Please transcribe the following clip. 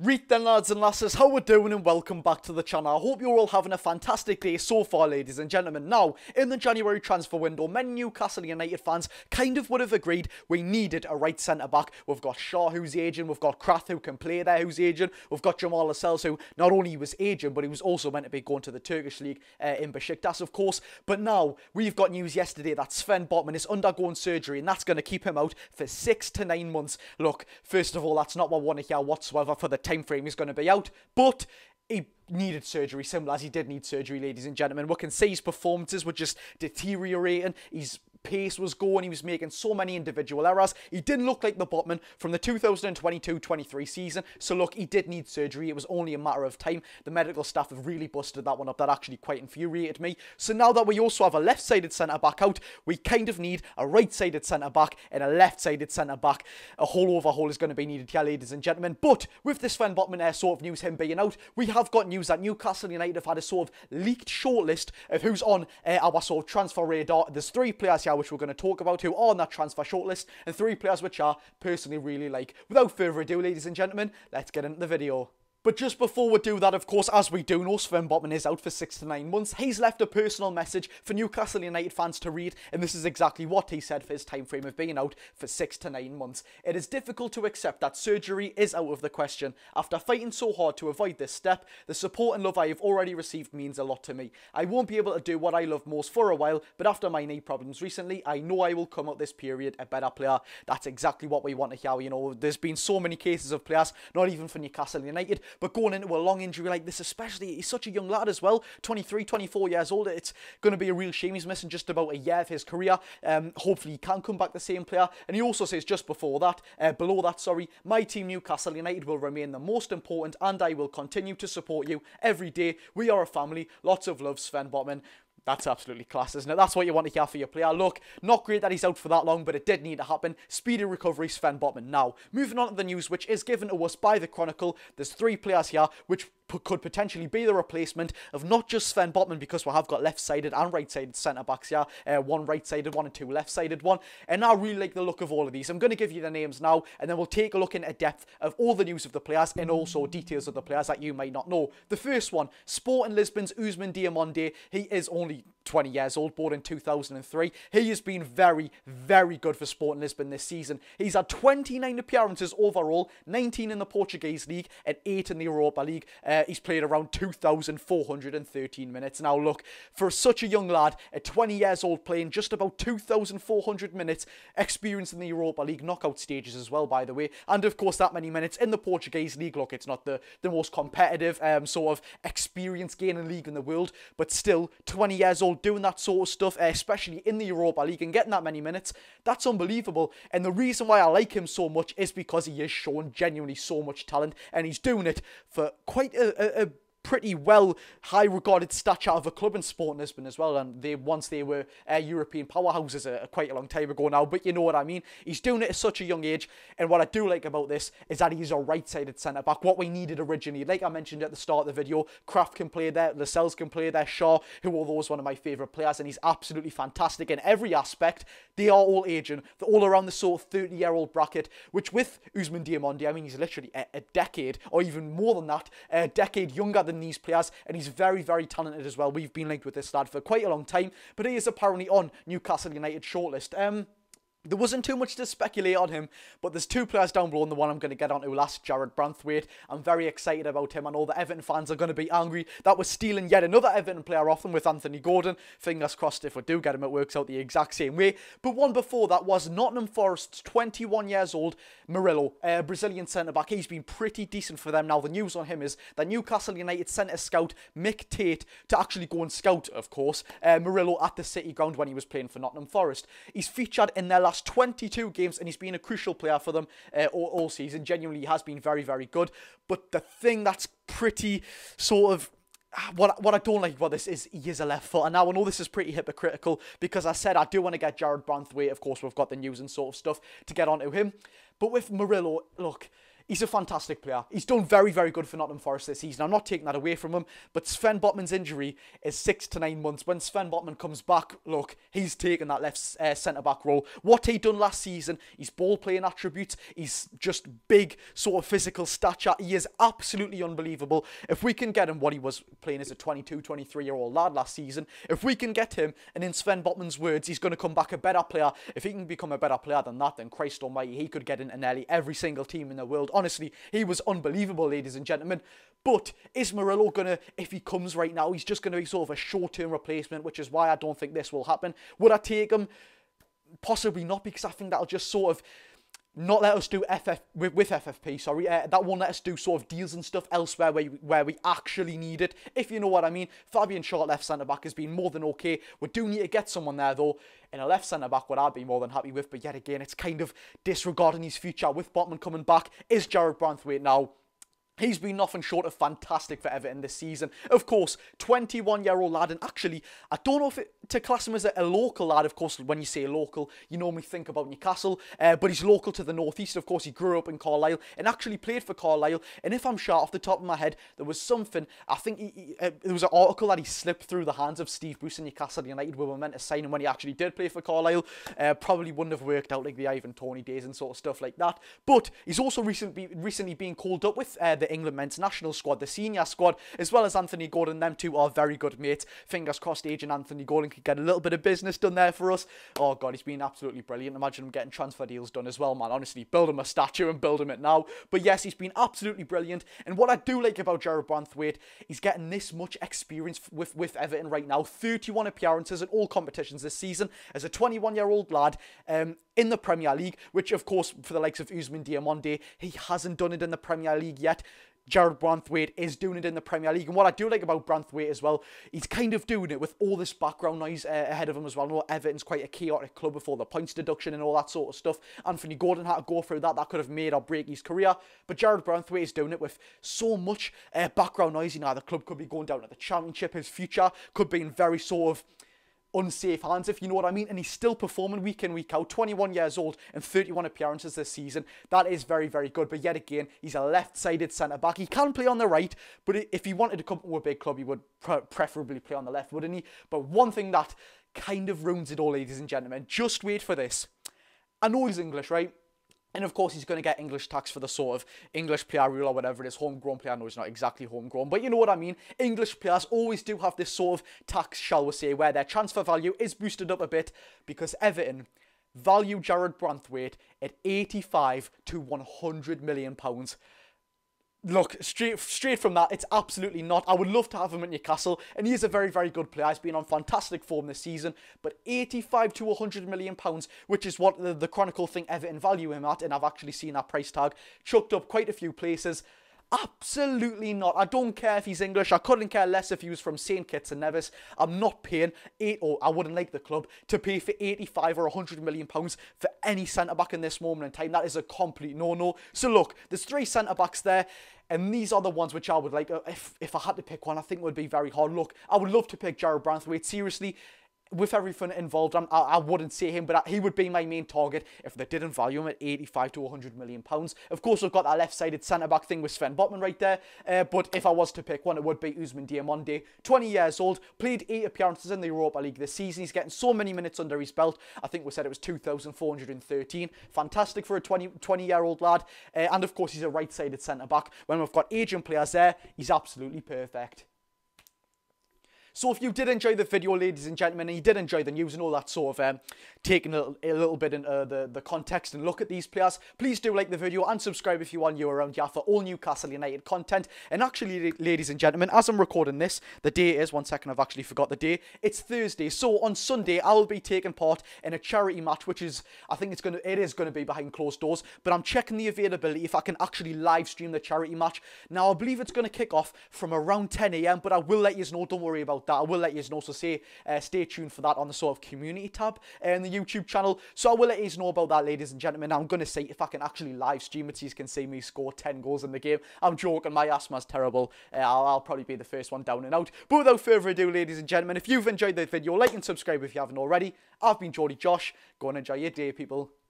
Reet then, lads and lasses, how we're doing, and welcome back to the channel. I hope you're all having a fantastic day so far, ladies and gentlemen. Now, in the January transfer window, many Newcastle United fans kind of would have agreed we needed a right centre-back. We've got Shaw, who's aging, we've got Kraft, who can play there, who's aging, we've got Jamal Lascelles, who not only was aging, but he was also meant to be going to the Turkish league in Besiktas, of course. But now, we've got news yesterday that Sven Botman is undergoing surgery, and that's going to keep him out for 6 to 9 months. Look, first of all, that's not what I want to hear whatsoever for the time frame he's going to be out, but he needed surgery, similar as he did need surgery, ladies and gentlemen. We can see his performances were just deteriorating. His pace was going, he was making so many individual errors. He didn't look like the Botman from the 2022-23 season, so look, he did need surgery. It was only a matter of time. The medical staff have really busted that one up. That actually quite infuriated me. So now that we also have a left-sided centre-back out, we kind of need a right-sided centre-back and a left-sided centre-back. A whole overhaul is going to be needed here, ladies and gentlemen. But with this Sven Botman sort of news, him being out, we have got news that Newcastle United have had a sort of leaked shortlist of who's on our sort of transfer radar. There's 3 players here which we're going to talk about who are on that transfer shortlist, and 3 players which I personally really like. Without further ado, ladies and gentlemen, let's get into the video. But just before we do that, of course, as we do know, Sven Botman is out for 6 to 9 months. He's left a personal message for Newcastle United fans to read, and this is exactly what he said for his time frame of being out for 6 to 9 months. It is difficult to accept that surgery is out of the question. After fighting so hard to avoid this step, the support and love I have already received means a lot to me. I won't be able to do what I love most for a while, but after my knee problems recently, I know I will come out this period a better player. That's exactly what we want to hear. You know, there's been so many cases of players, not even for Newcastle United, but going into a long injury like this, especially, he's such a young lad as well, 23, 24 years old. It's going to be a real shame he's missing just about a year of his career. Hopefully he can come back the same player. And he also says just below that, sorry, my team Newcastle United will remain the most important, and I will continue to support you every day. We are a family. Lots of love, Sven Botman. That's absolutely class, isn't it? That's what you want to hear for your player. Look, not great that he's out for that long, but it did need to happen. Speedy recovery, Sven Botman. Now, moving on to the news, which is given to us by the Chronicle. There's 3 players here which could potentially be the replacement of not just Sven Botman, because we have got left-sided and right-sided centre-backs here. 1 right-sided one and 2 left-sided one. And I really like the look of all of these. I'm going to give you the names now, and then we'll take a look into depth of all the news of the players and also details of the players that you might not know. The first one, Sporting Lisbon's Ousmane Diomande. He is only 20 years old, born in 2003. He has been very, very good for Sporting Lisbon this season. He's had 29 appearances overall, 19 in the Portuguese League and 8 in the Europa League. He's played around 2,413 minutes. Now look, for such a young lad, at 20 years old, playing just about 2,400 minutes, experience in the Europa League knockout stages as well, by the way, and of course that many minutes in the Portuguese League. Look, it's not the most competitive sort of experience gaining league in the world, but still, 20 years old, doing that sort of stuff, especially in the Europa League and getting that many minutes, that's unbelievable. And the reason why I like him so much is because he is showing genuinely so much talent, and he's doing it for quite a pretty well high regarded stature of a club in Sporting Lisbon as well, and once they were European powerhouses quite a long time ago now, but you know what I mean. He's doing it at such a young age, and what I do like about this is that he's a right-sided centre-back, what we needed originally. Like I mentioned at the start of the video, Kraft can play there, Lascelles can play there, Shaw, who although is one of my favourite players, and he's absolutely fantastic in every aspect. They are all aging, they're all around the sort of 30-year-old bracket, which with Ousmane Diomande, I mean, he's literally a decade, or even more than that, a decade younger than these players, and he's very, very talented as well. We've been linked with this lad for quite a long time, but he is apparently on Newcastle United shortlist. There wasn't too much to speculate on him, but there's 2 players down below, and the one I'm going to get onto last, Jarrad Branthwaite. I'm very excited about him. I know the Everton fans are going to be angry that we're stealing yet another Everton player off them with Anthony Gordon. Fingers crossed if we do get him, it works out the exact same way. But one before that was Nottingham Forest's 21 years old Murillo, Brazilian centre-back. He's been pretty decent for them. Now, the news on him is that Newcastle United sent a scout, Mick Tate, to actually go and scout, of course, Murillo at the City Ground when he was playing for Nottingham Forest. He's featured in their last 22 games, and he's been a crucial player for them all season. Genuinely, he has been very, very good. But the thing that's pretty sort of what I don't like about this is he is a left foot. And now I know this is pretty hypocritical, because I said I do want to get Jarrad Branthwaite. Of course, we've got the news and sort of stuff to get onto him. But with Murillo, look, He's a fantastic player. He's done very, very good for Nottingham Forest this season. I'm not taking that away from him, but Sven Botman's injury is 6 to 9 months. When Sven Botman comes back, look, he's taking that left centre-back role. What he done last season, his ball-playing attributes, he's just big, sort of physical stature. He is absolutely unbelievable. If we can get him what he was playing as a 22, 23-year-old lad last season, if we can get him, and in Sven Botman's words, he's going to come back a better player. If he can become a better player than that, then Christ almighty, he could get into nearly every single team in the world. Honestly, he was unbelievable, ladies and gentlemen. But is Murillo going to, if he comes right now, he's just going to be sort of a short-term replacement, which is why I don't think this will happen. Would I take him? Possibly not, because I think that'll just sort of not let us do with FFP, sorry. That won't let us do sort of deals and stuff elsewhere where we actually need it, if you know what I mean. Fabian Shaw, left centre-back, has been more than okay. We do need to get someone there, though. In a left centre-back, what I'd be more than happy with. But yet again, it's kind of disregarding his future. With Botman coming back, is Jarrad Branthwaite now. He's been nothing short of fantastic for Everton this season. Of course, 21-year-old lad, and actually, I don't know if to class him as a local lad. Of course, when you say local, you normally think about Newcastle, but he's local to the northeast. Of course, he grew up in Carlisle and actually played for Carlisle. And if I'm sure off the top of my head, there was something, I think there was an article that he slipped through the hands of Steve Bruce in Newcastle United. We were meant to sign him when he actually did play for Carlisle. Probably wouldn't have worked out like the Ivan Toney days and sort of stuff like that. But he's also recently been called up with the England men's national squad, the senior squad, as well as Anthony Gordon. Them two are very good mates. Fingers crossed agent Anthony Gordon could get a little bit of business done there for us. Oh God, he's been absolutely brilliant. Imagine him getting transfer deals done as well, man. Honestly, build him a statue and build him it now. But yes, he's been absolutely brilliant. And what I do like about Jarrad Branthwaite, he's getting this much experience with Everton right now. 31 appearances in all competitions this season as a 21-year-old lad in the Premier League, which of course for the likes of Ousmane Diomande, he hasn't done it in the Premier League yet. Jarrad Branthwaite is doing it in the Premier League. And what I do like about Branthwaite as well, he's kind of doing it with all this background noise ahead of him as well. I know Everton's quite a chaotic club with all the points deduction and all that sort of stuff. Anthony Gordon had to go through that. That could have made or break his career. But Jarrad Branthwaite is doing it with so much background noise. You know, the club could be going down to the Championship. His future could be in very sort of unsafe hands, if you know what I mean. And he's still performing week in, week out. 21 years old and 31 appearances this season. That is very, very good. But yet again, he's a left-sided centre-back. He can play on the right, but if he wanted to come to a big club, he would preferably play on the left, wouldn't he? But one thing that kind of ruins it all, ladies and gentlemen, just wait for this. I know he's English, right? And of course, he's going to get English tax for the sort of English player rule or whatever it is. Homegrown player, I know he's not exactly homegrown, but you know what I mean. English players always do have this sort of tax, shall we say, where their transfer value is boosted up a bit because Everton value Jarrad Branthwaite at 85 to 100 million pounds. Look, straight from that, it's absolutely not. I would love to have him at Newcastle, and he is a very, very good player. He's been on fantastic form this season, but 85 to 100 million pounds, which is what the Chronicle think Everton value him at, and I've actually seen that price tag chucked up quite a few places. Absolutely not. I don't care if he's English. I couldn't care less if he was from St. Kitts and Nevis. I'm not paying I wouldn't like the club to pay for 85 or 100 million pounds for any centre-back in this moment in time. That is a complete no-no. So look, there's 3 centre-backs there, and these are the ones which I would like. If I had to pick one, I think it would be very hard. Look, I would love to pick Jarrad Branthwaite. Seriously, with everything involved, I wouldn't say him, but he would be my main target if they didn't value him at 85 to 100 million pounds. Of course, I've got that left-sided centre-back thing with Sven Botman right there, but if I was to pick one, it would be Ousmane Diomande. 20 years old, played 8 appearances in the Europa League this season. He's getting so many minutes under his belt. I think we said it was 2,413. Fantastic for a 20-year-old lad. And of course, he's a right-sided centre-back. When we've got aging players there, he's absolutely perfect. So if you did enjoy the video, ladies and gentlemen, and you did enjoy the news and all that sort of taking a little bit into the context and look at these players, please do like the video and subscribe if you are new around here for all Newcastle United content. And actually, ladies and gentlemen, as I'm recording this, the day is, one second, I've actually forgot the day, it's Thursday. So on Sunday, I'll be taking part in a charity match, which is, I think it is going to be behind closed doors, but I'm checking the availability if I can actually live stream the charity match. Now, I believe it's going to kick off from around 10 AM, but I will let you know, don't worry about that. I will let you know, so stay tuned for that on the sort of community tab in the YouTube channel. So I will let you know about that, ladies and gentlemen. I'm going to see if I can actually live stream it so you can see me score 10 goals in the game. I'm joking, my asthma's terrible. I'll probably be the first one down and out. But without further ado, ladies and gentlemen, if you've enjoyed the video, like and subscribe if you haven't already. I've been Josh. Go and enjoy your day, people.